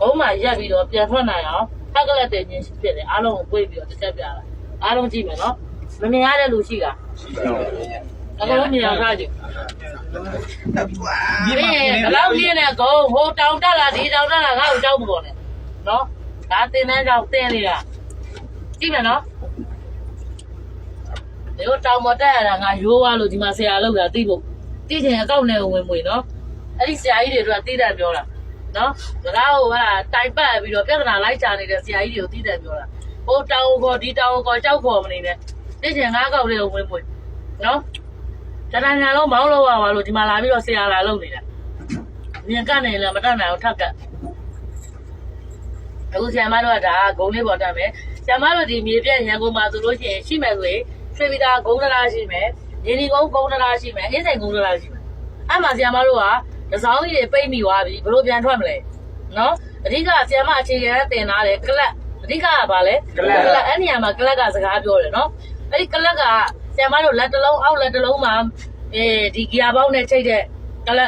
ကုန်းမှာရက်ပြီးတော့ပြန်ထွက်နိုင်အောင်ဖက်ကလက်တင်ချင်းဖြစ်တယ်အားလုံးကိုပွေးပြီးတော့တစ်ချက်ပြလာအားလုံးကြည့်မယ်နော်မမြင်ရတဲ့လူရှိတာအကုန်လုံးမြင်ရတာကြည့်ဒီလောက်ပြင်းတဲ့ကုန်းဟိုတောင်တက်လာဒီတောင်တက်လာငါ့ကိုကြောက်မပေါ်နဲ့နော်ဒါတင်တန်းကြောင့်တင်းနေတာကြည့်မယ်နော်ဒီလိုတောင်မတက်ရတာငါရိုးသွားလို့ဒီမှာဆရာလောက်တာသိဖို့သိချင်အကောက်နဲ့ဝင်မွေနော်အဲ့ဒီဆရာကြီးတွေကသိတယ်ပြောတာနော်ဒါကဟိုဟာတိုင်ပတ်ပြီးတော့ပြဿနာလိုက်ချနေတဲ့ဆရာကြီးတွေကိုသိတယ်ပြောတာဟိုတောင်ခေါ်ဒီတောင်ခေါ်ကြောက်ခေါ်မနေနဲ့သိချင်ငါးကောက်လေးကိုဝင်မွေနော်တဏှာညာလုံးမောင်းလို့ရပါလို့ဒီမှာလာပြီးတော့ဆရာလာလုပ်နေတာမြင်ကနေလည်းမတတ်နိုင်အောင်ထပ်ကအခုဆရာမတို့ကဒါဂုံလေးပေါ်တက်မယ်ဆရာမတို့ဒီမြေပြက်ရန်ကုန်မှာဆိုလို့ရှိရင်ရှိမယ်ဆိုရင်ရွှေပြည်သာဂုံတရာရှိမယ်ရင်းဒီကုန်းဂုံတရာရှိမယ်အင်းစိန်ဂုံတရာရှိမယ်အဲ့မှာဆရာမတို့ကတစောင်းကြီးတွေပိတ်မိသွားပြီဘယ်လိုပြန်ထွက်မလဲနော်အဓိကဆရာမအခြေခံတင်ထားတယ်ကလပ်အဓိကကဘာလဲကလပ်အဲ့နေရာမှာကလပ်ကစကားပြောတယ်နော်အဲ့ဒီကလပ်ကဆရာမတို့လက်တစ်လုံးအောက်လက်တစ်လုံးမှာဒီဂီယာပေါင်းနဲ့ချိတ်တဲ့ကလပ်